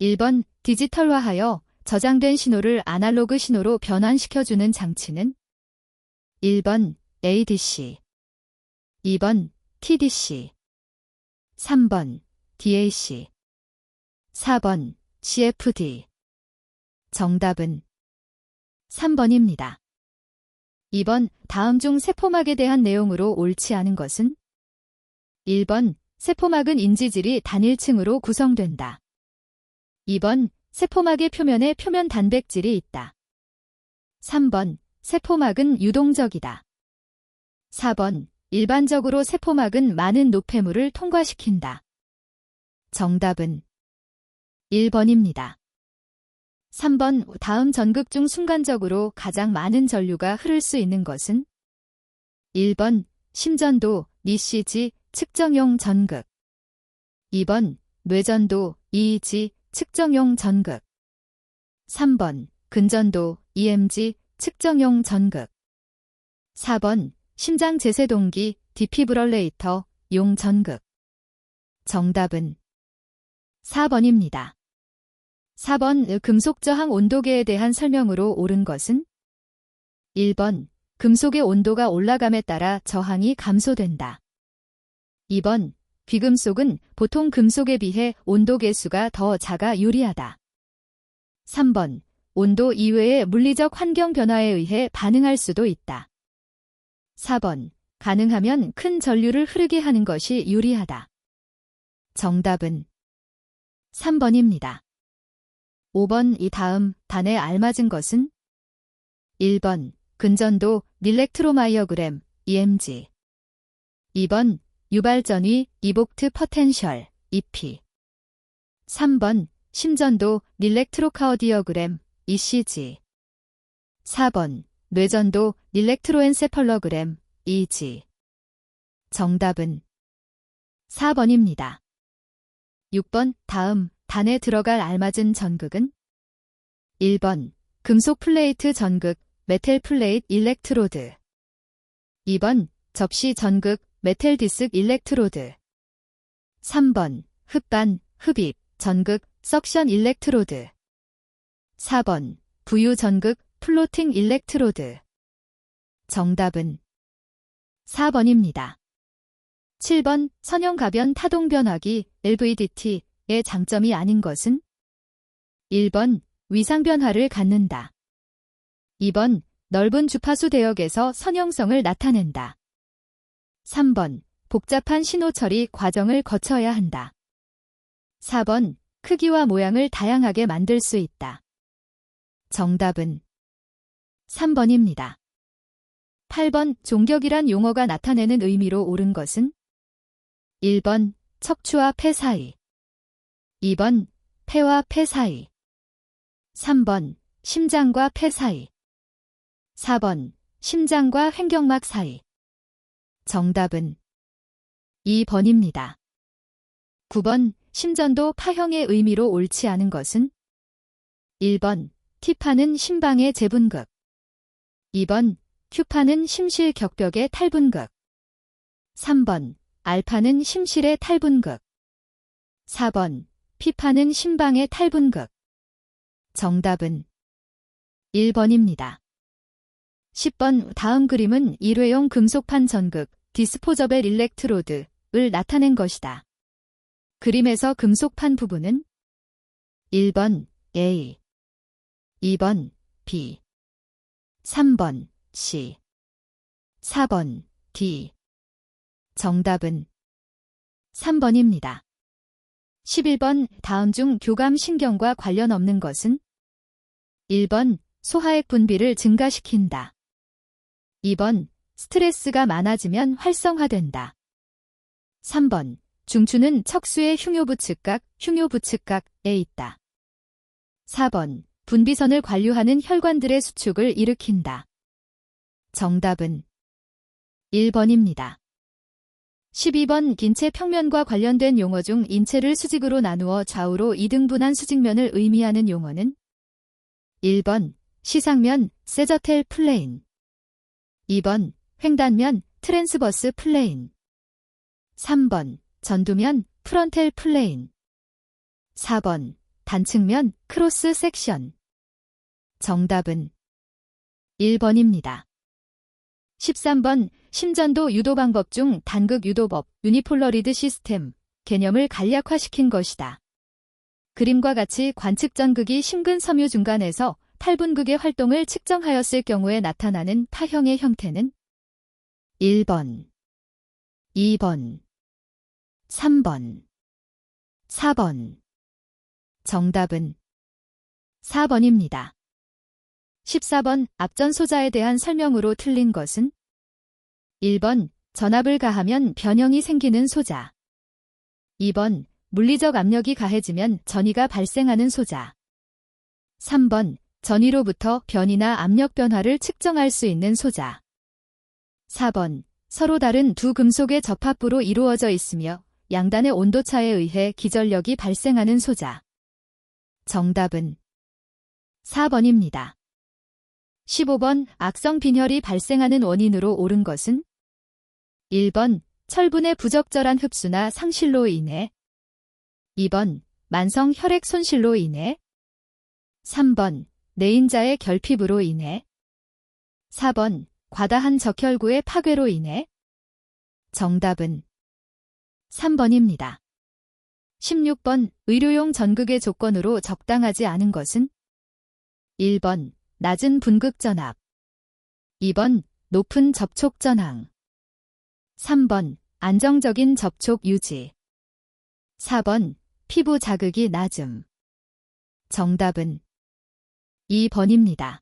1번 디지털화하여 저장된 신호를 아날로그 신호로 변환시켜주는 장치는 1번 ADC, 2번 TDC, 3번 DAC, 4번 CFD. 정답은 3번입니다. 2번 다음 중 세포막에 대한 내용으로 옳지 않은 것은 1번 세포막은 인지질이 단일층으로 구성된다. 2번 세포막의 표면에 표면 단백질이 있다. 3번 세포막은 유동적이다. 4번 일반적으로 세포막은 많은 노폐물을 통과시킨다. 정답은 1번입니다. 3번 다음 전극 중 순간적으로 가장 많은 전류가 흐를 수 있는 것은 1번 심전도 ECG 측정용 전극, 2번 뇌전도 EEG 측정용 전극, 3번 근전도 EMG 측정용 전극, 4번 심장 제세동기 디피브럴레이터 용 전극. 정답은 4번입니다. 4번 금속 저항 온도계에 대한 설명으로 옳은 것은 1번 금속의 온도가 올라감에 따라 저항이 감소된다. 2번 귀금속은 보통 금속에 비해 온도 계수가 더 작아 유리하다. 3번 온도 이외의 물리적 환경 변화에 의해 반응할 수도 있다. 4번 가능하면 큰 전류를 흐르게 하는 것이 유리하다. 정답은 3번입니다. 5번 이 다음 단에 알맞은 것은 1번 근전도 일렉트로마이어그램 EMG, 2번 유발전위 이복트 퍼텐셜 EP, 3번 심전도 일렉트로카오디오그램 ECG, 4번 뇌전도 일렉트로엔세펄러그램 EEG. 정답은 4번입니다. 6번 다음 단에 들어갈 알맞은 전극은 1번 금속 플레이트 전극 메텔 플레이트 일렉트로드, 2번 접시 전극 메텔 디스크 일렉트로드, 3번 흡반 흡입 전극 석션 일렉트로드, 4번 부유 전극 플로팅 일렉트로드. 정답은 4번입니다. 7번 선형 가변 타동 변화기 LVDT의 장점이 아닌 것은 1번 위상 변화를 갖는다. 2번 넓은 주파수 대역에서 선형성을 나타낸다. 3번 복잡한 신호 처리 과정을 거쳐야 한다. 4번 크기와 모양을 다양하게 만들 수 있다. 정답은 3번입니다. 8번 종격이란 용어가 나타내는 의미로 옳은 것은 1번 척추와 폐 사이, 2번 폐와 폐 사이, 3번 심장과 폐 사이, 4번 심장과 횡격막 사이. 정답은 2번입니다. 9번 심전도 파형의 의미로 옳지 않은 것은 1번 T파는 심방의 재분극, 2번 Q파는 심실 격벽의 탈분극, 3번 R파는 심실의 탈분극, 4번 P파는 심방의 탈분극. 정답은 1번입니다. 10번 다음 그림은 일회용 금속판 전극 디스포저벨 일렉트로드를 나타낸 것이다. 그림에서 금속판 부분은 1번 A, 2번 B, 3번 C, 4번 D. 정답은 3번입니다. 11번 다음 중 교감신경과 관련 없는 것은 1번 소화액 분비를 증가시킨다. 2번 스트레스가 많아지면 활성화된다. 3번 중추는 척수의 흉요부측각에 있다. 4번 분비선을 관류하는 혈관들의 수축을 일으킨다. 정답은 1번입니다. 12번 인체 평면과 관련된 용어 중 인체를 수직으로 나누어 좌우로 이등분한 수직면을 의미하는 용어는 1번 시상면 세저텔 플레인, 2번 횡단면 트랜스버스 플레인, 3번 전두면 프런텔 플레인, 4번 단측면 크로스 섹션. 정답은 1번입니다. 13번 심전도 유도 방법 중 단극 유도법 유니폴러 리드 시스템 개념을 간략화시킨 것이다. 그림과 같이 관측전극이 심근 섬유 중간에서 탈분극의 활동을 측정하였을 경우에 나타나는 타형의 형태는 1번, 2번, 3번, 4번. 정답은 4번입니다. 14번 앞전 소자에 대한 설명으로 틀린 것은 1번 전압을 가하면 변형이 생기는 소자. 2번 물리적 압력이 가해지면 전이가 발생하는 소자. 3번 전이로부터 변이나 압력 변화를 측정할 수 있는 소자. 4번 서로 다른 두 금속의 접합부로 이루어져 있으며 양단의 온도차에 의해 기전력이 발생하는 소자. 정답은 4번입니다. 15번 악성 빈혈이 발생하는 원인으로 옳은 것은 1번 철분의 부적절한 흡수나 상실로 인해 2번 만성 혈액 손실로 인해 3번 내인자의 결핍으로 인해 4번 과다한 적혈구의 파괴로 인해 정답은 3번입니다. 16번 의료용 전극의 조건으로 적당하지 않은 것은 1번 낮은 분극 전압 2번 높은 접촉 전항 3번 안정적인 접촉 유지 4번 피부 자극이 낮음. 정답은 2번입니다.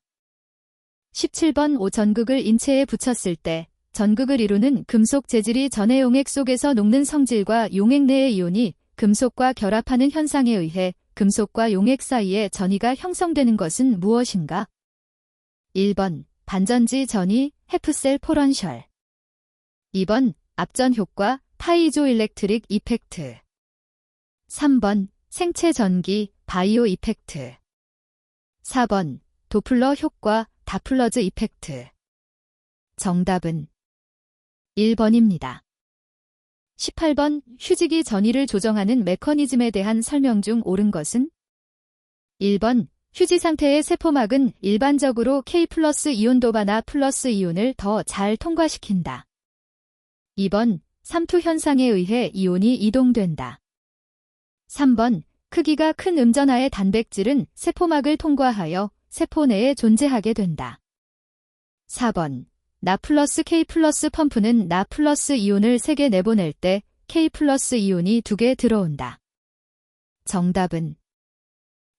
17번 오전극을 인체에 붙였을 때 전극을 이루는 금속 재질이 전해 용액 속에서 녹는 성질과 용액 내의 이온이 금속과 결합하는 현상에 의해 금속과 용액 사이에 전이가 형성되는 것은 무엇인가? 1번 반전지 전이 헤프셀 포런셜 2번 압전 효과 파이조일렉트릭 이펙트 3번 생체 전기 바이오 이펙트 4번 도플러 효과 다플러즈 이펙트. 정답은 1번입니다. 18번 휴지기 전이를 조정하는 메커니즘에 대한 설명 중 옳은 것은 1번 휴지 상태의 세포막은 일반적으로 K+ 이온 도바나 플러스 이온을 더 잘 통과시킨다. 2번 삼투 현상에 의해 이온이 이동된다. 3번 크기가 큰 음전하의 단백질은 세포막을 통과하여 세포 내에 존재하게 된다. 4번 나 플러스 K+ 펌프는 나 플러스 이온을 3개 내보낼 때 K+ 이온이 2개 들어온다. 정답은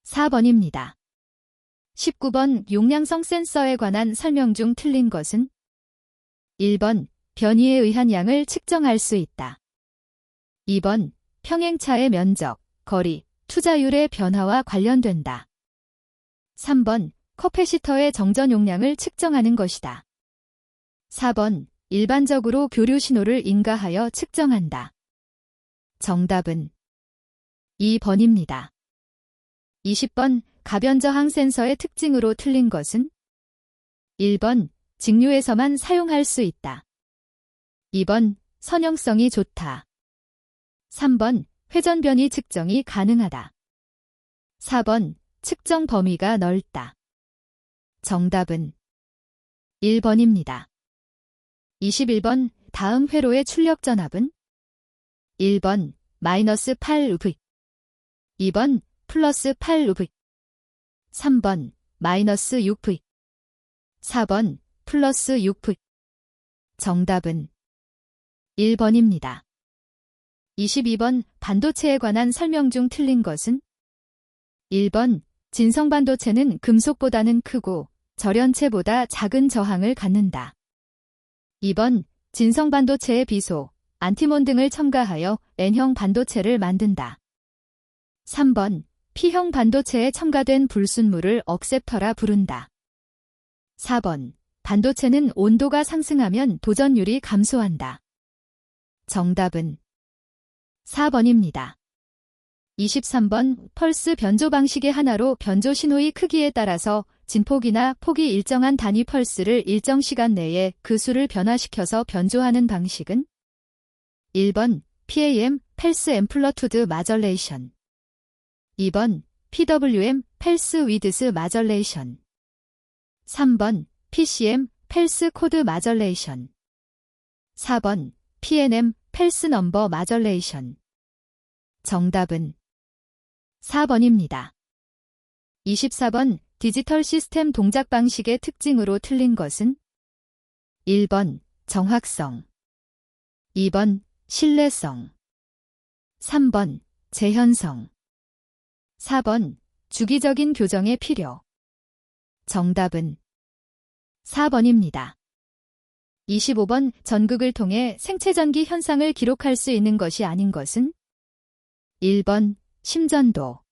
4번입니다. 19번 용량성 센서에 관한 설명 중 틀린 것은 1번 변이에 의한 양을 측정할 수 있다. 2번 평행차의 면적, 거리, 투자율의 변화와 관련된다. 3번 커패시터의 정전 용량을 측정하는 것이다. 4번 일반적으로 교류 신호를 인가하여 측정한다. 정답은 2번입니다. 20번 가변저항 센서의 특징으로 틀린 것은 1번 직류에서만 사용할 수 있다. 2번 선형성이 좋다. 3번 회전 변이 측정이 가능하다. 4번 측정 범위가 넓다. 정답은 1번입니다. 21번 다음 회로의 출력 전압은 1번 마이너스 8V 2번 플러스 8V 3번 마이너스 6V 4번 플러스 6V. 정답은 1번입니다. 22번 반도체에 관한 설명 중 틀린 것은 1번 진성반도체는 금속보다는 크고 절연체보다 작은 저항을 갖는다. 2번 진성반도체의 비소, 안티몬 등을 첨가하여 N형 반도체를 만든다. 3번 P형 반도체에 첨가된 불순물을 억셉터라 부른다. 4번 반도체는 온도가 상승하면 도전율이 감소한다. 정답은 4번입니다. 23번 펄스 변조 방식의 하나로 변조 신호의 크기에 따라서 진폭이나 폭이 일정한 단위 펄스를 일정 시간 내에 그 수를 변화시켜서 변조하는 방식은 1번 PAM 펠스 앰플러투드 마절레이션 2번 PWM 펠스 위드스 마절레이션. 3번 PCM 펠스 코드 마절레이션. 4번 PNM 펠스 넘버 마절레이션. 정답은 4번입니다. 24번 디지털 시스템 동작 방식의 특징으로 틀린 것은 1번 정확성, 2번 신뢰성, 3번 재현성, 4번 주기적인 교정의 필요. 정답은 4번입니다. 25번 전극을 통해 생체전기 현상을 기록할 수 있는 것이 아닌 것은 1번 심전도,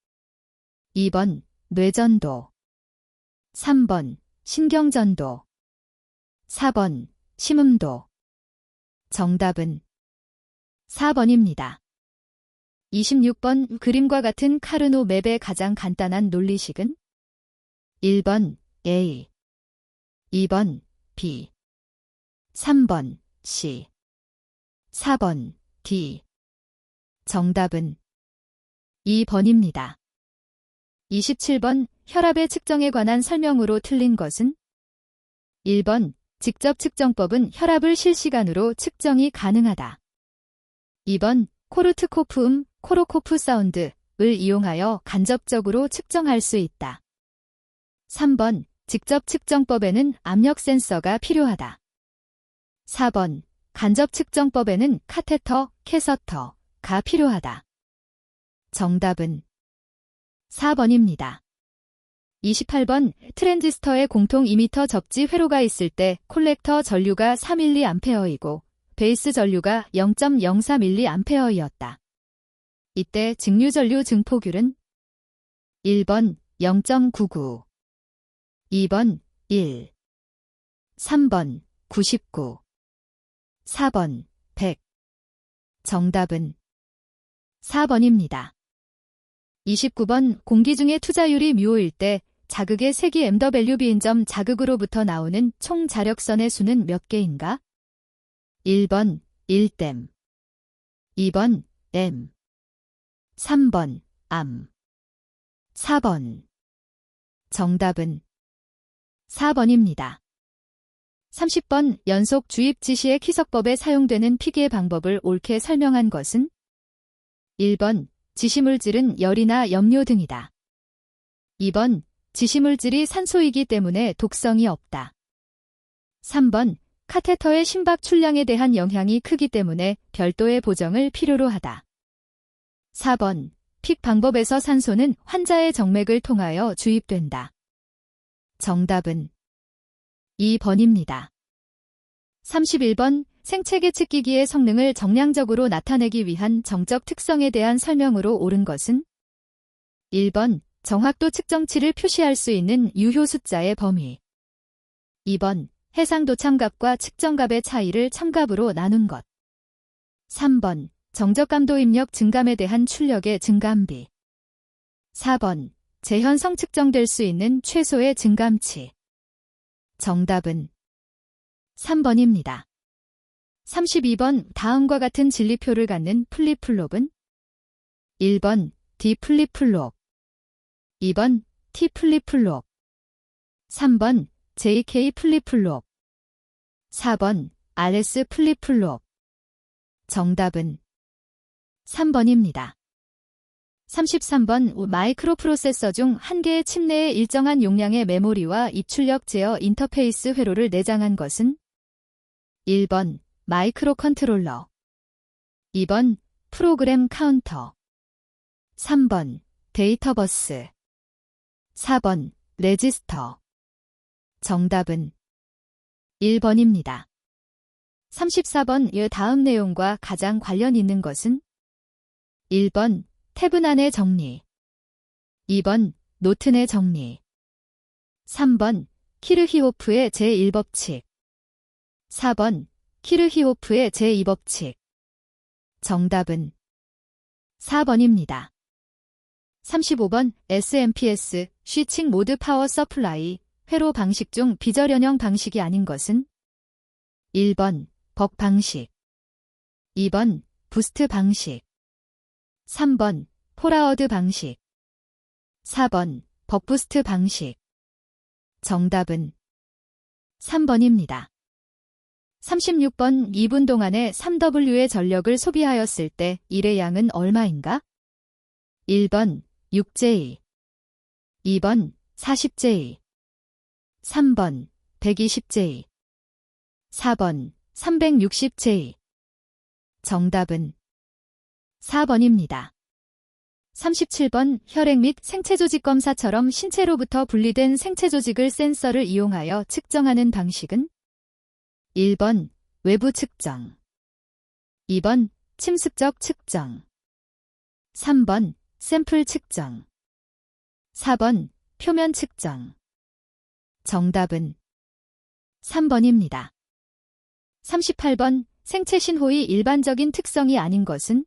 2번 뇌전도, 3번 신경전도, 4번 심음도. 정답은 4번입니다. 26번 그림과 같은 카르노 맵의 가장 간단한 논리식은 1번 A, 2번 B, 3번 C, 4번 D. 정답은 2번입니다. 27번 혈압의 측정에 관한 설명으로 틀린 것은 1번 직접 측정법은 혈압을 실시간으로 측정이 가능하다. 2번 코르트코프 코로코프 사운드를 이용하여 간접적으로 측정할 수 있다. 3번 직접 측정법에는 압력 센서가 필요하다. 4번 간접 측정법에는 카테터, 캐서터가 필요하다. 정답은 4번입니다. 28번 트랜지스터의 공통 이미터 접지 회로가 있을 때 콜렉터 전류가 4mA이고 베이스 전류가 0.04mA이었다. 이때 직류 전류 증폭율은 1번 0.99, 2번 1, 3번 99, 4번 100. 정답은 4번입니다. 29번 공기 중의 투자율이 뮤일 때 자극의 색이 MWB인 점 자극으로부터 나오는 총 자력선의 수는 몇 개인가? 1번 1댐, 2번 M, 3번 암, 4번. 정답은 4번입니다. 30번 연속 주입 지시의 키석법에 사용되는 피기의 방법을 옳게 설명한 것은 1번 지시물질은 열이나 염료 등이다. 2번 지시물질이 산소이기 때문에 독성이 없다. 3번 카테터의 심박 출량에 대한 영향이 크기 때문에 별도의 보정을 필요로 하다. 4번 픽 방법에서 산소는 환자의 정맥을 통하여 주입된다. 정답은 2번입니다. 31번 생체계 측기기의 성능을 정량적으로 나타내기 위한 정적 특성에 대한 설명으로 옳은 것은 1번 정확도 측정치를 표시할 수 있는 유효 숫자의 범위, 2번 해상도 참값과 측정값의 차이를 참값으로 나눈 것, 3번 정적감도 입력 증감에 대한 출력의 증감비, 4번 재현성 측정될 수 있는 최소의 증감치. 정답은 3번입니다. 32번 다음과 같은 진리표를 갖는 플립플롭은 1번 D 플립플롭, 2번 T 플립플롭, 3번 JK 플립플롭, 4번 RS 플립플롭. 정답은 3번입니다. 33번 마이크로프로세서 중 한 개의 칩 내에 일정한 용량의 메모리와 입출력 제어 인터페이스 회로를 내장한 것은 1번 마이크로 컨트롤러, 2번 프로그램 카운터, 3번 데이터 버스, 4번 레지스터. 정답은 1번입니다. 34번 이 다음 내용과 가장 관련 있는 것은 1번 태브난의 정리, 2번 노튼의 정리, 3번 키르히호프의 제1법칙, 4번 키르히호프의 제2법칙. 정답은 4번입니다. 35번 SMPS 스위칭 모드 파워 서플라이 회로 방식 중 비절연형 방식이 아닌 것은 1번 벅 방식, 2번 부스트 방식, 3번 폴라어드 방식, 4번 버부스트 방식. 정답은 3번입니다. 36번 2분 동안에 3W의 전력을 소비하였을 때 일의 양은 얼마인가? 1번 6J, 2번 40J, 3번 120J, 4번 360J. 정답은 4번입니다. 37번 혈액 및 생체조직 검사처럼 신체로부터 분리된 생체조직을 센서를 이용하여 측정하는 방식은? 1번 외부 측정, 2번 침습적 측정, 3번 샘플 측정, 4번 표면 측정. 정답은 3번입니다. 38번 생체 신호의 일반적인 특성이 아닌 것은?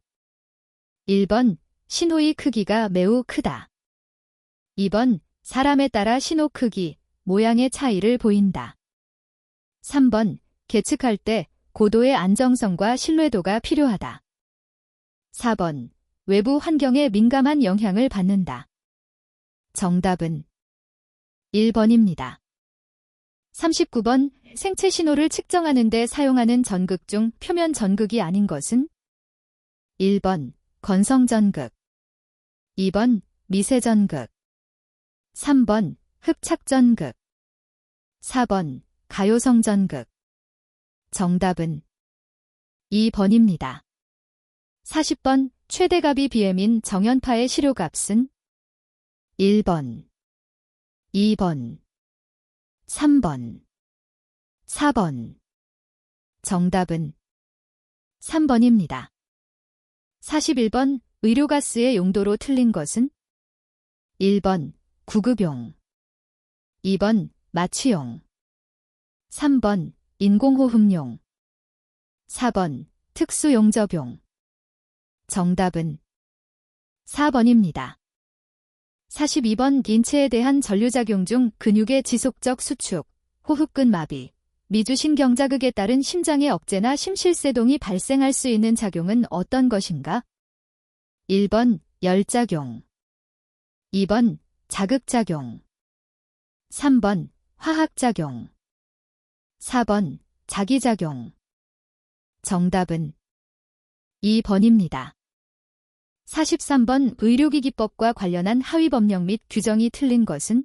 1번 신호의 크기가 매우 크다. 2번 사람에 따라 신호 크기, 모양의 차이를 보인다. 3번 계측할 때 고도의 안정성과 신뢰도가 필요하다. 4번 외부 환경에 민감한 영향을 받는다. 정답은 1번입니다. 39번 생체 신호를 측정하는 데 사용하는 전극 중 표면 전극이 아닌 것은? 1번 건성 전극, 2번 미세 전극, 3번 흡착 전극, 4번 가요성 전극. 정답은 2번입니다. 40번 최대값이 BM인 정연파의 시료값은? 1번, 2번, 3번, 4번. 정답은 3번입니다. 41번 의료가스의 용도로 틀린 것은? 1번 구급용, 2번 마취용, 3번 인공호흡용, 4번 특수용접용. 정답은 4번입니다. 42번 인체에 대한 전류작용 중 근육의 지속적 수축, 호흡근 마비, 미주신경자극에 따른 심장의 억제나 심실세동이 발생할 수 있는 작용은 어떤 것인가? 1번 열작용, 2번 자극작용, 3번 화학작용, 4번 자기작용. 정답은 2번입니다. 43번 의료기기법과 관련한 하위법령 및 규정이 틀린 것은?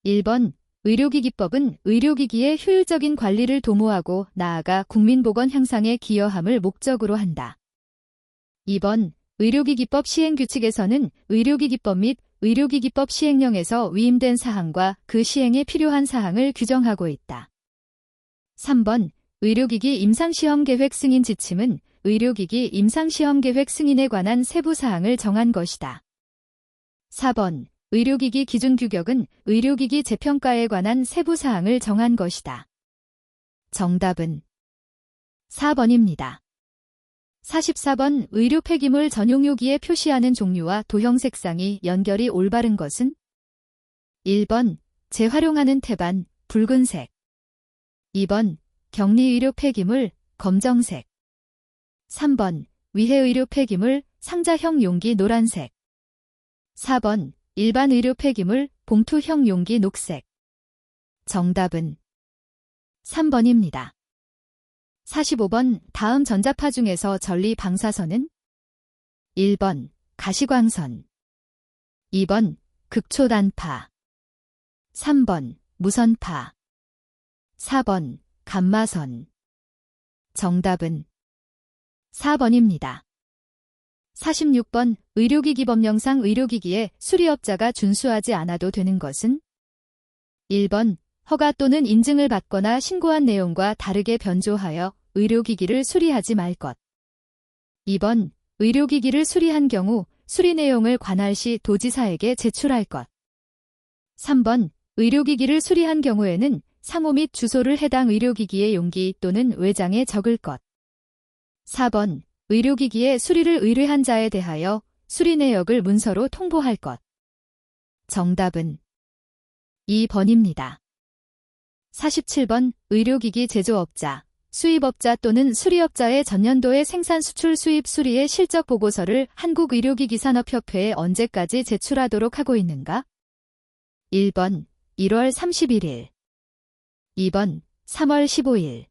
1번 의료기기법은 의료기기의 효율적인 관리를 도모하고 나아가 국민보건 향상에 기여함을 목적으로 한다. 2번 의료기기법 시행규칙에서는 의료기기법 및 의료기기법 시행령에서 위임된 사항과 그 시행에 필요한 사항을 규정하고 있다. 3번 의료기기 임상시험계획 승인 지침은 의료기기 임상시험계획 승인에 관한 세부 사항을 정한 것이다. 4번 의료기기 기준규격은 의료기기 재평가에 관한 세부 사항을 정한 것이다. 정답은 4번입니다. 44번 의료 폐기물 전용료기에 표시하는 종류와 도형 색상이 연결이 올바른 것은? 1번 재활용하는 태반, 붉은색, 2번 격리의료 폐기물, 검정색, 3번 위해의료 폐기물, 상자형 용기 노란색, 4번 일반 의료 폐기물, 봉투형 용기 녹색. 정답은 3번입니다. 45번 다음 전자파 중에서 전리 방사선은? 1번 가시광선, 2번 극초단파, 3번 무선파, 4번 감마선. 정답은 4번입니다. 46번 의료기기법령상 의료기기에 수리업자가 준수하지 않아도 되는 것은? 1번 허가 또는 인증을 받거나 신고한 내용과 다르게 변조하여 의료기기를 수리하지 말 것. 2번 의료기기를 수리한 경우 수리 내용을 관할 시 도지사에게 제출할 것. 3번 의료기기를 수리한 경우에는 상호 및 주소를 해당 의료기기의 용기 또는 외장에 적을 것. 4번 의료기기의 수리를 의뢰한 자에 대하여 수리 내역을 문서로 통보할 것. 정답은 2번입니다. 47번 의료기기 제조업자, 수입업자 또는 수리업자의 전년도의 생산 수출 수입 수리의 실적 보고서를 한국의료기기산업협회에 언제까지 제출하도록 하고 있는가? 1번 1월 31일 2번 3월 15일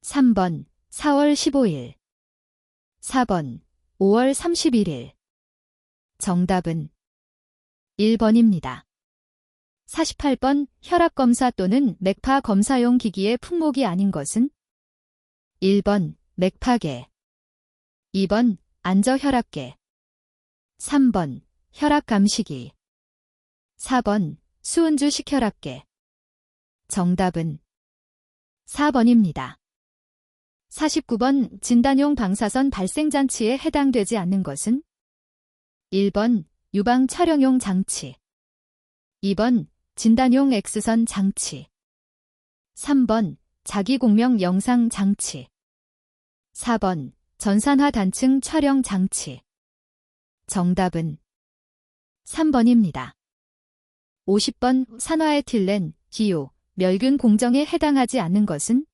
3번 4월 15일 4번 5월 31일 정답은 1번입니다. 48번 혈압검사 또는 맥파 검사용 기기의 품목이 아닌 것은 1번 맥파계 2번 안저혈압계 3번 혈압감시기 4번 수은주식 혈압계 정답은 4번입니다. 49번 진단용 방사선 발생장치에 해당되지 않는 것은 1번 유방 촬영용 장치 2번 진단용 X선 장치 3번 자기공명 영상 장치 4번 전산화 단층 촬영 장치 정답은 3번입니다. 50번 산화에틸렌, 기호, 멸균 공정에 해당하지 않는 것은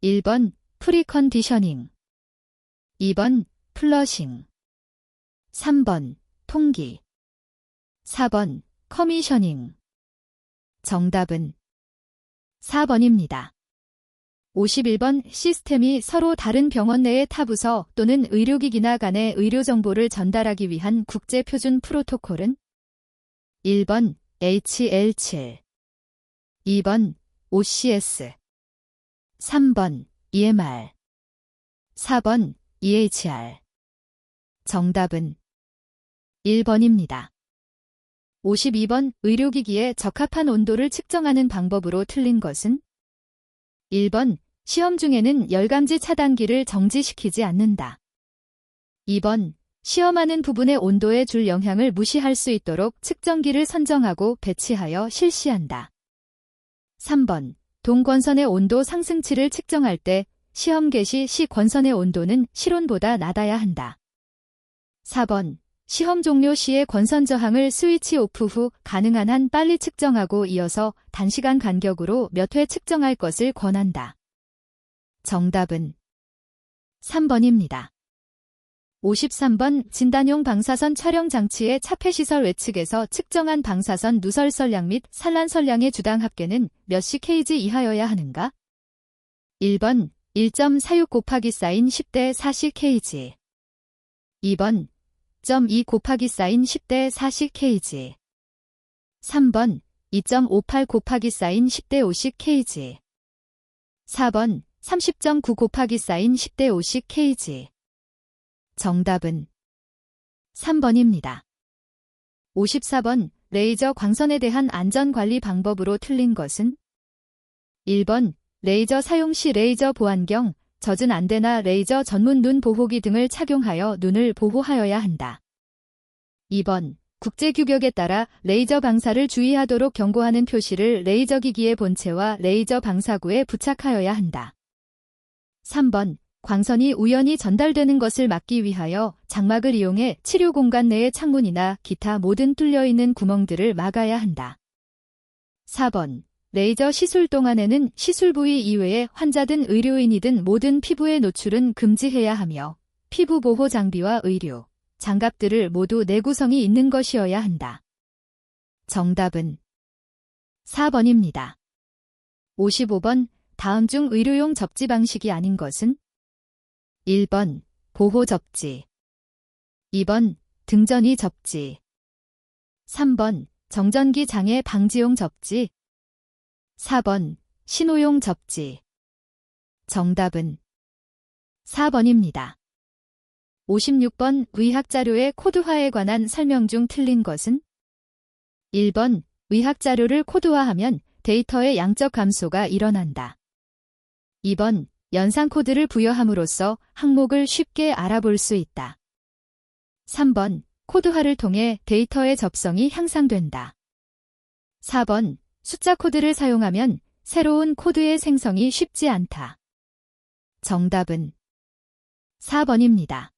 1번 프리컨디셔닝 2번 플러싱 3번 통기 4번 커미셔닝 정답은 4번입니다. 51번 시스템이 서로 다른 병원 내의 타부서 또는 의료기기나 간의 의료정보를 전달하기 위한 국제표준 프로토콜은 1번 HL7 2번 OCS 3번 EMR 4번 EHR 정답은 1번입니다. 52번 의료기기에 적합한 온도를 측정하는 방법으로 틀린 것은 1번 시험 중에는 열감지 차단기를 정지시키지 않는다. 2번 시험하는 부분의 온도에 줄 영향을 무시할 수 있도록 측정기를 선정하고 배치하여 실시한다. 3번 동권선의 온도 상승치를 측정할 때 시험 개시 시 권선의 온도는 실온보다 낮아야 한다. 4번 시험 종료 시에 권선 저항을 스위치 오프 후 가능한 한 빨리 측정하고 이어서 단시간 간격으로 몇 회 측정할 것을 권한다. 정답은 3번입니다. 53번 진단용 방사선 촬영 장치의 차폐시설 외측에서 측정한 방사선 누설설량 및 산란설량의 주당 합계는 몇시 kg 이하여야 하는가? 1번 1.46 곱하기 사인 10대 40 kg 2번 2 곱하기 사인 10대 40 kg 3번 2.58 곱하기 사인 10대 50 kg 4번 30.9 곱하기 사인 10대 50 kg 정답은 3번입니다. 54번 레이저 광선에 대한 안전관리 방법으로 틀린 것은 1번 레이저 사용 시 레이저 보안경, 젖은 안대나 레이저 전문 눈 보호기 등을 착용하여 눈을 보호하여야 한다. 2번 국제규격에 따라 레이저 방사를 주의하도록 경고하는 표시를 레이저 기기의 본체와 레이저 방사구에 부착하여야 한다. 3번 광선이 우연히 전달되는 것을 막기 위하여 장막을 이용해 치료 공간 내의 창문이나 기타 모든 뚫려있는 구멍들을 막아야 한다. 4번 레이저 시술 동안에는 시술 부위 이외에 환자든 의료인이든 모든 피부의 노출은 금지해야 하며 피부 보호 장비와 의료, 장갑들을 모두 내구성이 있는 것이어야 한다. 정답은 4번입니다. 55번 다음 중 의료용 접지 방식이 아닌 것은 1번 보호 접지 2번 등전이 접지 3번 정전기 장애 방지용 접지 4번 신호용 접지 정답은 4번입니다. 56번 의학자료의 코드화에 관한 설명 중 틀린 것은 1번 의학자료를 코드화하면 데이터의 양적 감소가 일어난다. 2번 연상 코드를 부여함으로써 항목을 쉽게 알아볼 수 있다. 3번 코드화를 통해 데이터의 접성이 향상된다. 4번 숫자 코드를 사용하면 새로운 코드의 생성이 쉽지 않다. 정답은 4번입니다.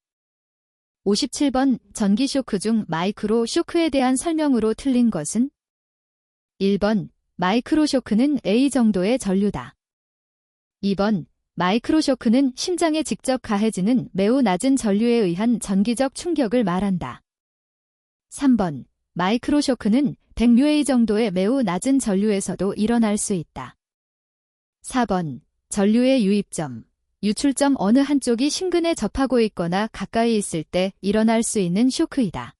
57번 전기 쇼크 중 마이크로 쇼크에 대한 설명으로 틀린 것은 1번 마이크로 쇼크는 A 정도의 전류다. 2번 마이크로쇼크는 심장에 직접 가해지는 매우 낮은 전류에 의한 전기적 충격을 말한다. 3번 마이크로쇼크는 100뮤A 정도의 매우 낮은 전류에서도 일어날 수 있다. 4번 전류의 유입점, 유출점 어느 한쪽이 심근에 접하고 있거나 가까이 있을 때 일어날 수 있는 쇼크이다.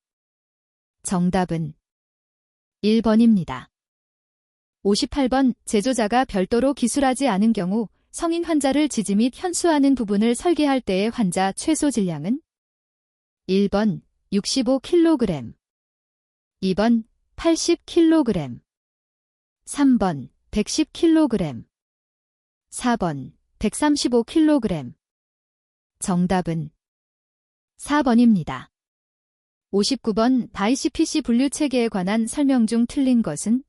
정답은 1번입니다. 58번 제조자가 별도로 기술하지 않은 경우 성인 환자를 지지 및 현수하는 부분을 설계할 때의 환자 최소 질량은? 1번 65kg, 2번 80kg, 3번 110kg, 4번 135kg. 정답은 4번입니다. 59번 ICPC 분류 체계에 관한 설명 중 틀린 것은?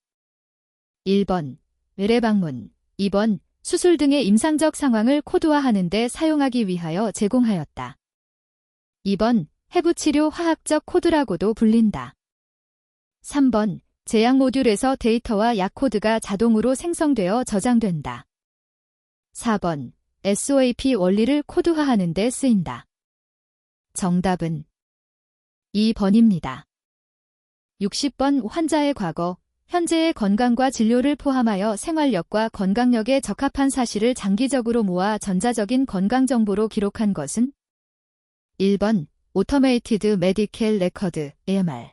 1번 의뢰방문, 2번 수술 등의 임상적 상황을 코드화하는 데 사용하기 위하여 제공하였다. 2번 해부치료 화학적 코드라고도 불린다. 3번 제약 모듈에서 데이터와 약 코드가 자동으로 생성되어 저장된다. 4번 SOAP 원리를 코드화하는 데 쓰인다. 정답은 2번입니다. 60번 환자의 과거, 현재의 건강과 진료를 포함하여 생활력과 건강력에 적합한 사실을 장기적으로 모아 전자적인 건강정보로 기록한 것은? 1번 오토메이티드 메디컬 레코드 AMR,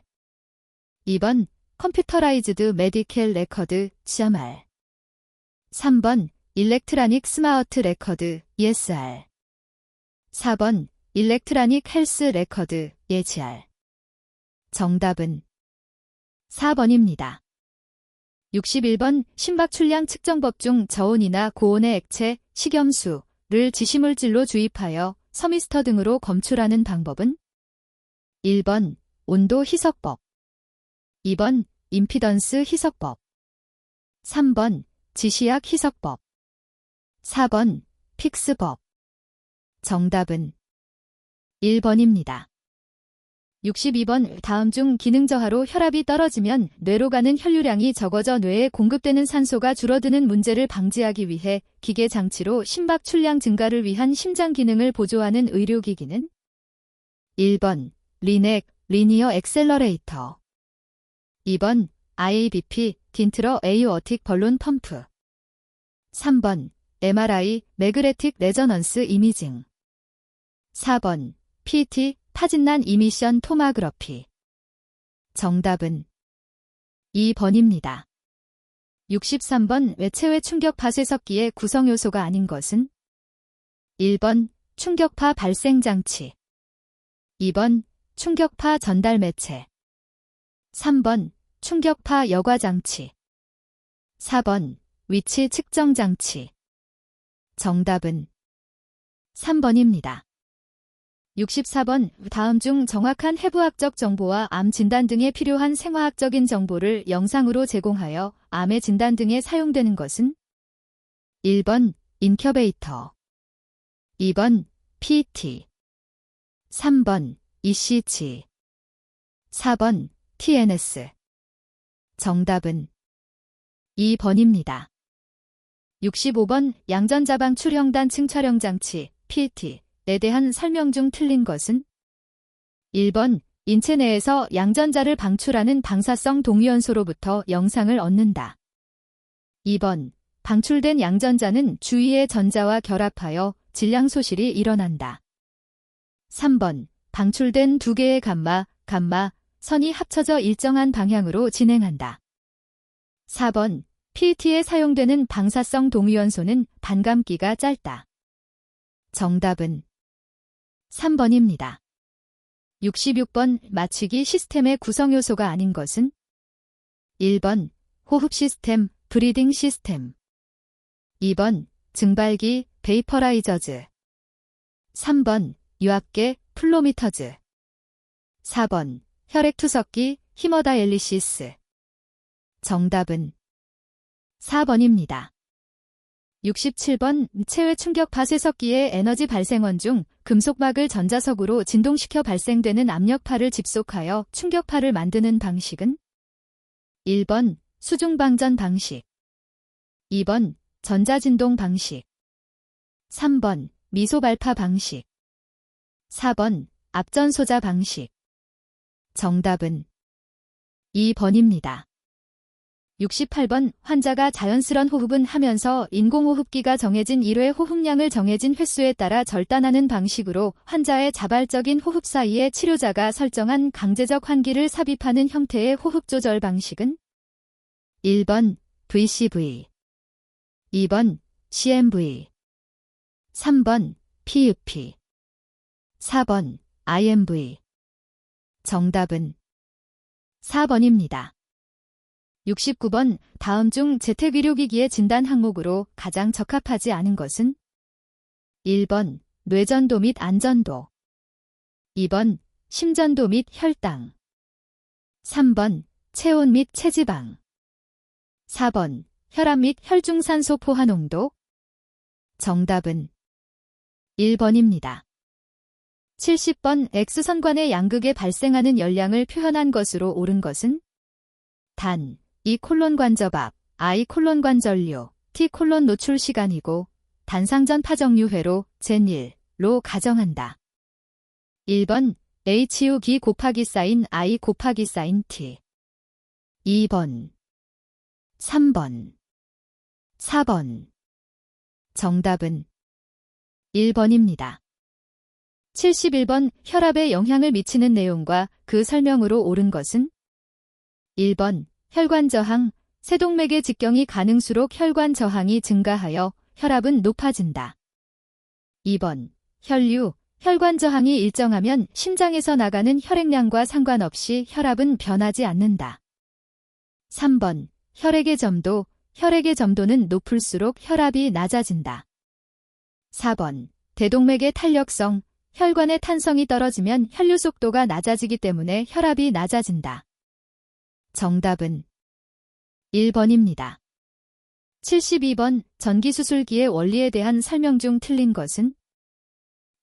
2번 컴퓨터라이즈드 메디컬 레코드 CMR, 3번 일렉트라닉 스마트 레코드 ESR, 4번 일렉트라닉 헬스 레코드 EHR. 정답은 4번입니다. 61번 심박출량 측정법 중 저온이나 고온의 액체, 식염수를 지시물질로 주입하여 서미스터 등으로 검출하는 방법은? 1번 온도 희석법, 2번 임피던스 희석법, 3번 지시약 희석법, 4번 픽스법. 정답은 1번입니다. 62번 다음 중 기능 저하로 혈압이 떨어지면 뇌로 가는 혈류량이 적어져 뇌에 공급되는 산소가 줄어드는 문제를 방지하기 위해 기계 장치로 심박 출량 증가를 위한 심장 기능을 보조하는 의료기기는? 1번 리넥 리니어 엑셀러레이터, 2번 IABP 딘트러 에이어틱 벌론 펌프, 3번 MRI 매그네틱 레저넌스 이미징, 4번 PT 타진난 이미션 토마그래피. 정답은 2번입니다. 63번 외체외 충격파 쇠석기의 구성요소가 아닌 것은? 1번 충격파 발생장치, 2번 충격파 전달 매체, 3번 충격파 여과장치, 4번 위치 측정장치. 정답은 3번입니다. 64번 다음 중 정확한 해부학적 정보와 암 진단 등에 필요한 생화학적인 정보를 영상으로 제공하여 암의 진단 등에 사용되는 것은? 1번 인큐베이터, 2번 PT, 3번 ECG, 4번 TNS. 정답은 2번입니다. 65번 양전자방출 형단층 촬영장치 PT에 대한 설명 중 틀린 것은? 1번 인체 내에서 양전자를 방출하는 방사성 동위원소로부터 영상을 얻는다. 2번 방출된 양전자는 주위의 전자와 결합하여 질량 소실이 일어난다. 3번 방출된 두 개의 감마 선이 합쳐져 일정한 방향으로 진행한다. 4번 PT에 사용되는 방사성 동위원소는 반감기가 짧다. 정답은 3번입니다. 66번 맞추기 시스템의 구성요소가 아닌 것은? 1번 호흡 시스템, 브리딩 시스템, 2번 증발기, 베이퍼라이저즈, 3번 유압계, 플로미터즈, 4번 혈액투석기, 히머다이앨리시스. 정답은 4번입니다. 67번 체외 충격파 쇠석기의 에너지 발생원 중 금속막을 전자석으로 진동시켜 발생되는 압력파를 집속하여 충격파를 만드는 방식은? 1번 수중방전 방식, 2번 전자진동 방식, 3번 미소발파 방식. 4번 앞전소자 방식. 정답은 2번입니다. 68번 환자가 자연스런 호흡은 하면서 인공호흡기가 정해진 1회 호흡량을 정해진 횟수에 따라 절단하는 방식으로 환자의 자발적인 호흡 사이에 치료자가 설정한 강제적 환기를 삽입하는 형태의 호흡 조절 방식은 1번 VCV, 2번 CMV, 3번 PUP, 4번 IMV. 정답은 4번입니다. 69번 다음 중 재택의료기기의 진단 항목으로 가장 적합하지 않은 것은 1번 뇌전도 및 안전도, 2번 심전도 및 혈당, 3번 체온 및 체지방, 4번 혈압 및 혈중산소 포화 농도. 정답은 1번입니다. 70번 X선관의 양극에 발생하는 열량을 표현한 것으로 옳은 것은 단, E:관접압, I:관전류, T:노출 시간이고 단상전 파정유회로 젠1로 가정한다. 1번 HU기 곱하기 사인 I 곱하기 사인 T. 2번, 3번, 4번. 정답은 1번입니다. 71번 혈압에 영향을 미치는 내용과 그 설명으로 옳은 것은 1번 혈관 저항, 세동맥의 직경이 가능수록 혈관 저항이 증가하여 혈압은 높아진다. 2번 혈류, 혈관 저항이 일정하면 심장에서 나가는 혈액량과 상관없이 혈압은 변하지 않는다. 3번 혈액의 점도, 혈액의 점도는 높을수록 혈압이 낮아진다. 4번 대동맥의 탄력성, 혈관의 탄성이 떨어지면 혈류 속도가 낮아지기 때문에 혈압이 낮아진다. 정답은 1번입니다. 72번 전기수술기의 원리에 대한 설명 중 틀린 것은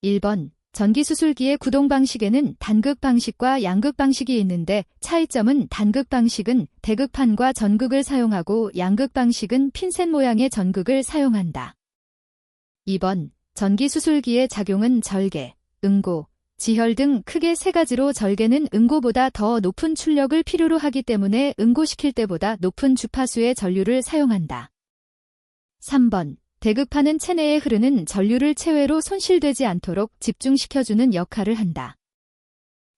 1번 전기수술기의 구동 방식에는 단극 방식과 양극 방식이 있는데 차이점은 단극 방식은 대극판과 전극을 사용하고 양극 방식은 핀셋 모양의 전극을 사용한다. 2번 전기수술기의 작용은 절개, 응고, 지혈 등 크게 세 가지로 절개는 응고보다 더 높은 출력을 필요로 하기 때문에 응고시킬 때보다 높은 주파수의 전류를 사용한다. 3번 대극판은 체내에 흐르는 전류를 체외로 손실되지 않도록 집중시켜주는 역할을 한다.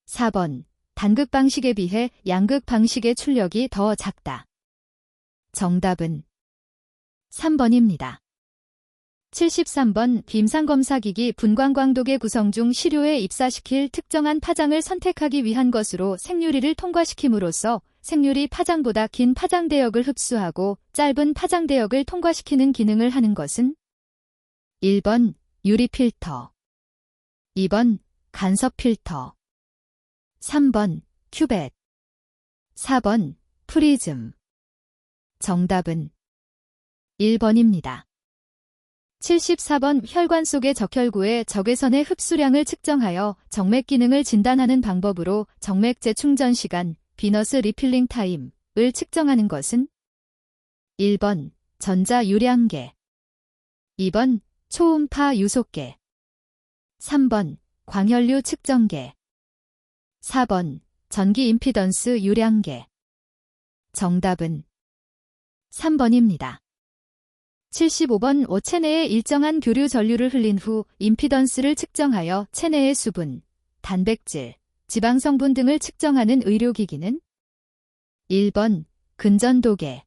4번 단극 방식에 비해 양극 방식의 출력이 더 작다. 정답은 3번입니다. 73번 빔상검사기기 분광광독의 구성 중 시료에 입사시킬 특정한 파장을 선택하기 위한 것으로 생유리를 통과시킴으로써 생유리 파장보다 긴 파장대역을 흡수하고 짧은 파장대역을 통과시키는 기능을 하는 것은 1번 유리필터, 2번 간섭필터, 3번 큐벳, 4번 프리즘. 정답은 1번입니다. 74번 혈관 속의 적혈구의 적외선의 흡수량을 측정하여 정맥 기능을 진단하는 방법으로 정맥 재충전 시간, 비너스 리필링 타임을 측정하는 것은 1번 전자유량계, 2번 초음파 유속계, 3번 광혈류 측정계, 4번 전기 임피던스 유량계. 정답은 3번입니다. 75번 체내에 일정한 교류 전류를 흘린 후 임피던스를 측정하여 체내의 수분, 단백질, 지방성분 등을 측정하는 의료기기는 1번 근전도계,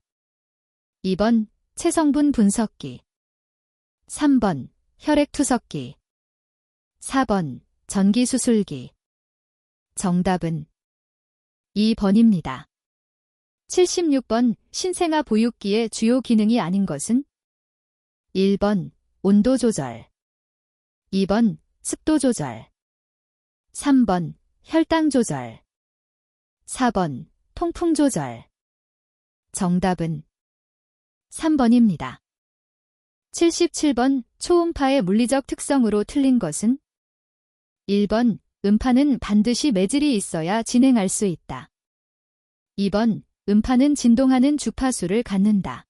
2번 체성분 분석기, 3번 혈액투석기, 4번 전기수술기. 정답은 2번입니다. 76번 신생아 보육기의 주요 기능이 아닌 것은 1번 온도 조절, 2번 습도 조절, 3번 혈당 조절, 4번 통풍 조절. 정답은 3번입니다. 77번 초음파의 물리적 특성으로 틀린 것은 1번 음파는 반드시 매질이 있어야 진행할 수 있다. 2번 음파는 진동하는 주파수를 갖는다.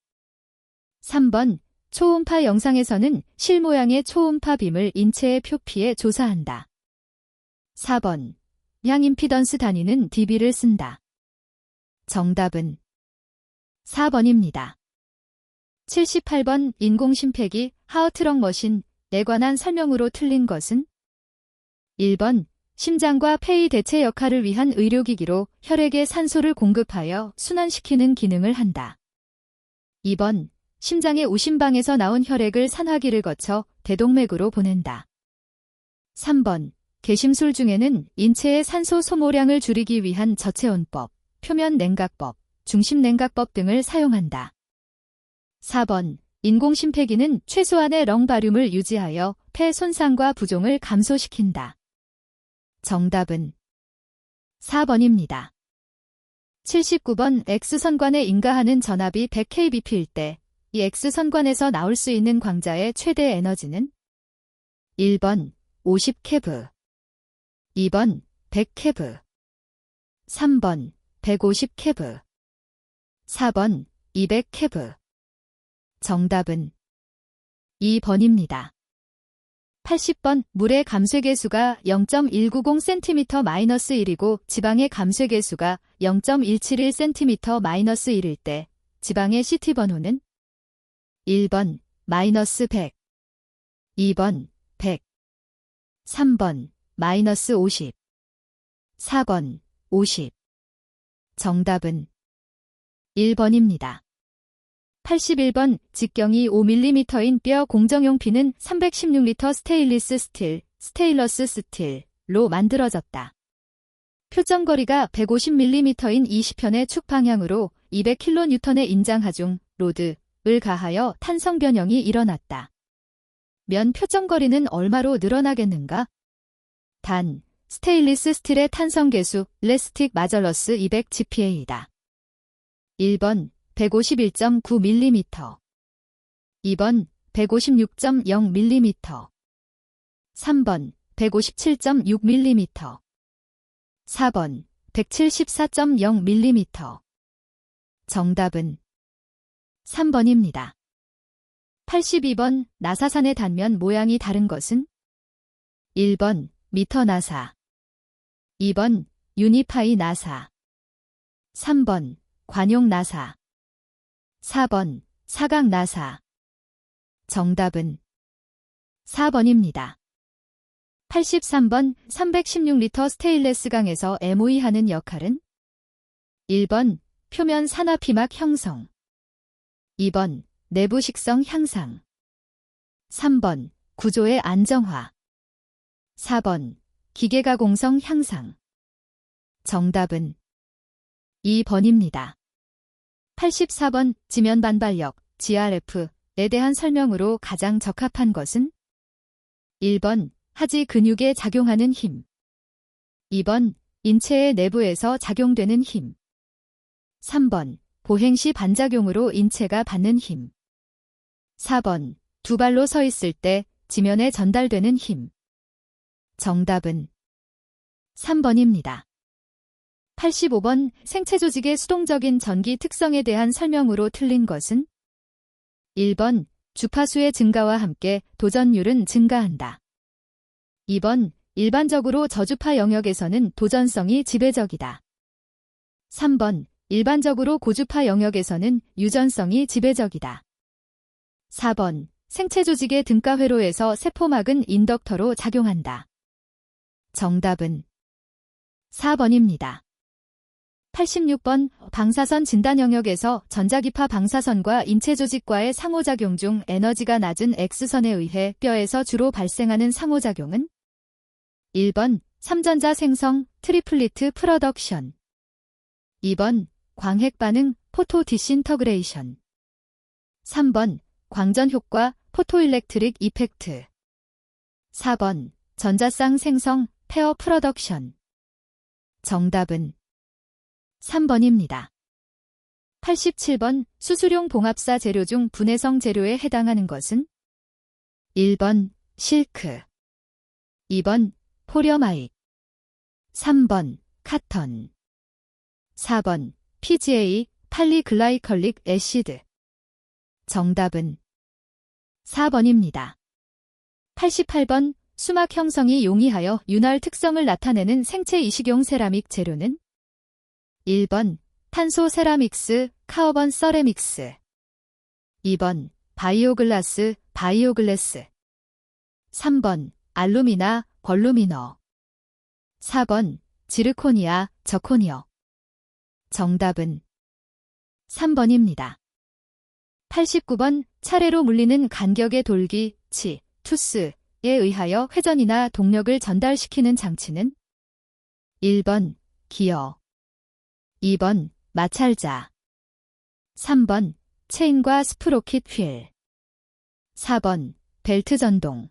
3번 초음파 영상에서는 실모양의 초음파 빔을 인체의 표피에 조사한다. 4번. 양임피던스 단위는 dB를 쓴다. 정답은 4번입니다. 78번 인공심폐기 하우트럭 머신에 관한 설명으로 틀린 것은 1번 심장과 폐의 대체 역할을 위한 의료기기로 혈액에 산소를 공급하여 순환시키는 기능을 한다. 2번 심장의 우심방에서 나온 혈액을 산화기를 거쳐 대동맥으로 보낸다. 3번 개심술 중에는 인체의 산소 소모량을 줄이기 위한 저체온법, 표면 냉각법, 중심 냉각법 등을 사용한다. 4번 인공심폐기는 최소한의 렁바륨을 유지하여 폐 손상과 부종을 감소시킨다. 정답은 4번입니다. 79번 X선관에 인가하는 전압이 100kbp일 때 이 X선관에서 나올 수 있는 광자의 최대 에너지는 1번 50keV, 2번 100keV, 3번 150keV, 4번 200keV. 정답은 2번입니다. 80번 물의 감쇄계수가 0.190cm-1이고 지방의 감쇄계수가 0.171cm-1일 때 지방의 CT 번호는 1번 -100, 2번 100, 3번 -50, 4번 50. 정답은 1번입니다. 81번 직경이 5mm인 뼈 공정용 피는 316L 스테인리스 스틸로 만들어졌다. 표정거리가 150mm인 20편의 축 방향으로 200kN의 인장하중 로드을 가하여 탄성 변형이 일어났다. 면 표정거리는 얼마로 늘어나겠는가? 단, 스테인리스 스틸의 탄성계수 레스틱 마저러스 200GPa이다. 1번 151.9mm, 2번 156.0mm, 3번 157.6mm, 4번 174.0mm. 정답은 3번입니다. 82번 나사산의 단면 모양이 다른 것은 1번 미터 나사, 2번 유니파이 나사, 3번 관용 나사, 4번 사각 나사. 정답은 4번입니다. 83번 316L 스테인레스강에서 MOE 하는 역할은 1번 표면 산화피막 형성, 2번 내부 식성 향상, 3번 구조의 안정화, 4번 기계가공성 향상. 정답은 2번입니다. 84번 지면 반발력 GRF에 대한 설명으로 가장 적합한 것은 1번 하지 근육에 작용하는 힘, 2번 인체의 내부에서 작용되는 힘, 3번 보행시 반작용으로 인체가 받는 힘, 4번 두 발로 서 있을 때 지면에 전달되는 힘. 정답은 3번입니다. 85번 생체 조직의 수동적인 전기 특성에 대한 설명으로 틀린 것은 1번 주파수의 증가와 함께 도전율은 증가한다. 2번 일반적으로 저주파 영역에서는 도전성이 지배적이다. 3번 일반적으로 고주파 영역에서는 유전성이 지배적이다. 4번 생체 조직의 등가 회로에서 세포막은 인덕터로 작용한다. 정답은 4번입니다. 86번 방사선 진단 영역에서 전자기파 방사선과 인체 조직과의 상호작용 중 에너지가 낮은 X선에 의해 뼈에서 주로 발생하는 상호작용은 1번 삼전자 생성 트리플리트 프로덕션, 2번 광핵 반응 포토 디신터그레이션, 3번 광전 효과 포토일렉트릭 이펙트, 4번 전자쌍 생성 페어 프로덕션. 정답은 3번입니다. 87번 수술용 봉합사 재료 중 분해성 재료에 해당하는 것은 1번 실크, 2번 포렴아익, 3번 카턴, 4번 PGA 팔리글라이컬릭 애시드. 정답은 4번입니다. 88번 수막 형성이 용이하여 윤활 특성을 나타내는 생체 이식용 세라믹 재료는 1번 탄소 세라믹스, 카어번 서레믹스 2번 바이오글라스, 바이오글래스 3번 알루미나, 벌루미너 4번 지르코니아, 저코니어 정답은 3번입니다. 89번 차례로 물리는 간격의 돌기, 치, 투스에 의하여 회전이나 동력을 전달시키는 장치는 1번 기어 2번 마찰자 3번 체인과 스프로킷 휠 4번 벨트 전동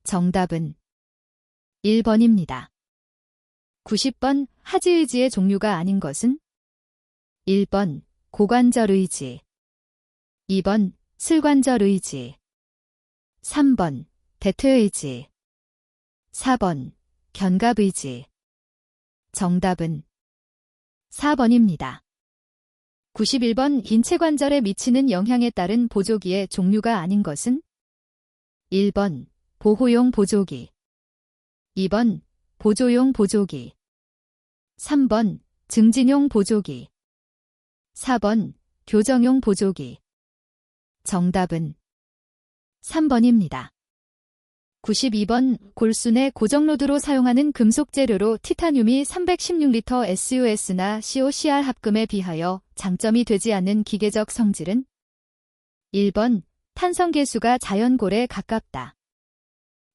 정답은 1번입니다. 90번 하지의지의 종류가 아닌 것은 1번 고관절 의지 2번 슬관절 의지 3번 대퇴 의지 4번 견갑 의지 정답은 4번입니다. 91번 인체 관절에 미치는 영향에 따른 보조기의 종류가 아닌 것은 1번 보호용 보조기 2번 보조용 보조기 3번 증진용 보조기 4번 교정용 보조기 정답은 3번입니다. 92번 골순의 고정로드로 사용하는 금속 재료로 티타늄이 316L SUS나 COCR 합금에 비하여 장점이 되지 않는 기계적 성질은 1번 탄성계수가 자연골에 가깝다.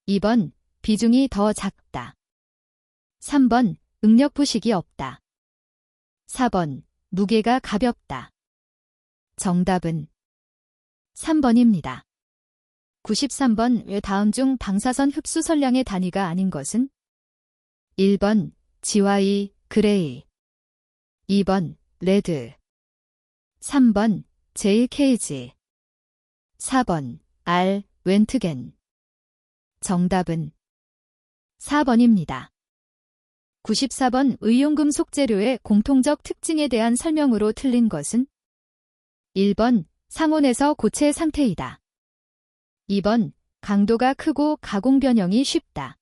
2번 비중이 더 작다. 3번 응력부식이 없다. 4번 무게가 가볍다. 정답은 3번입니다. 93번 왜 다음 중 방사선 흡수 선량의 단위가 아닌 것은 1번 GY, 그레이 2번 레드 3번 JKG 4번 R, 웬트겐 정답은 4번입니다. 94번 의용금속 재료의 공통적 특징에 대한 설명으로 틀린 것은 1번 상온에서 고체 상태이다. 2번 강도가 크고 가공 변형이 쉽다.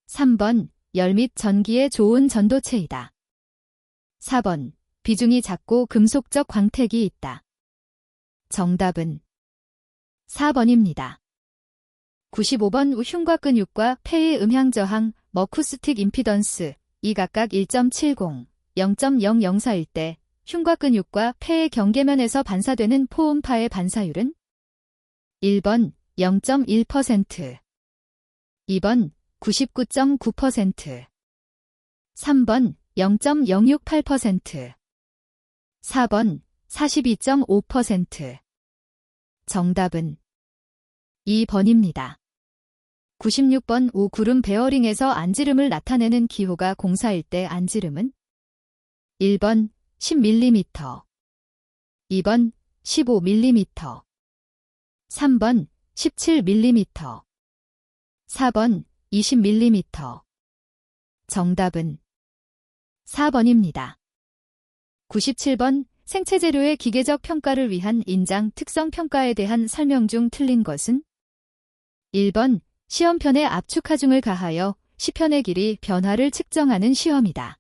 3번 열 및 전기에 좋은 전도체이다. 4번 비중이 작고 금속적 광택이 있다. 정답은 4번입니다. 95번 흉곽 근육과 폐의 음향 저항, 머쿠스틱 임피던스 이 각각 1.70, 0.004일 때 흉곽 근육과 폐의 경계면에서 반사되는 포음파의 반사율은 1번 0.1%, 2번 99.9%, 3번 0.068%, 4번 42.5%. 정답은 2번입니다. 96번 우구름 베어링에서 안지름을 나타내는 기호가 공사일 때 안지름은 1번 10mm, 2번 15mm, 3번 17mm, 4번 20mm. 정답은 4번입니다. 97번 생체재료의 기계적 평가를 위한 인장 특성 평가에 대한 설명 중 틀린 것은 1번 시험편에 압축 하중을 가하여 시편의 길이 변화를 측정하는 시험이다.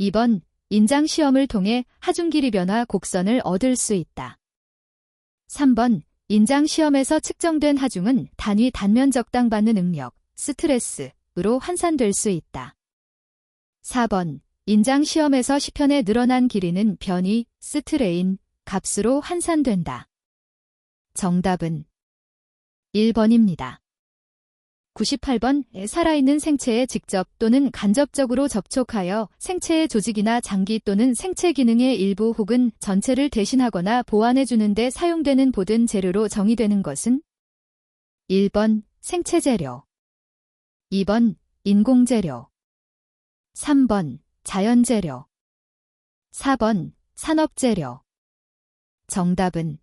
2번 인장 시험을 통해 하중 길이 변화 곡선을 얻을 수 있다. 3번 인장 시험에서 측정된 하중은 단위 단면 적당 받는 응력, 스트레스로 환산될 수 있다. 4번 인장 시험에서 시편에 늘어난 길이는 변위, 스트레인, 값으로 환산된다. 정답은 1번입니다. 98번 살아있는 생체에 직접 또는 간접적으로 접촉하여 생체의 조직이나 장기 또는 생체 기능의 일부 혹은 전체를 대신하거나 보완해주는 데 사용되는 보든 재료로 정의되는 것은 1번 생체재료, 2번 인공재료, 3번 자연재료, 4번 산업재료. 정답은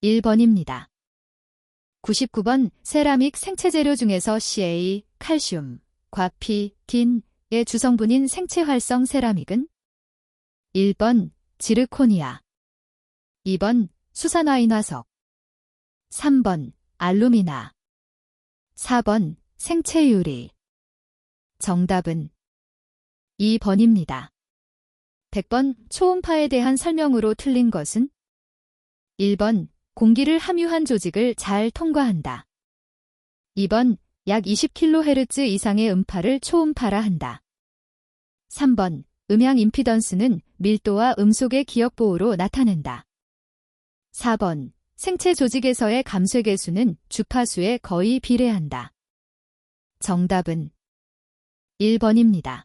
1번입니다. 99번 세라믹 생체재료 중에서 CA, 칼슘, 과피, 딘의 주성분인 생체활성 세라믹은 1번 지르코니아, 2번 수산화인 화석, 3번 알루미나. 4번 생체유리. 정답은 2번입니다. 100번 초음파에 대한 설명으로 틀린 것은 1번 공기를 함유한 조직을 잘 통과한다. 2번 약 20kHz 이상의 음파를 초음파라 한다. 3번 음향 임피던스는 밀도와 음속의 기억보호로 나타낸다. 4번 생체 조직에서의 감쇄계수는 주파수에 거의 비례한다. 정답은 1번입니다.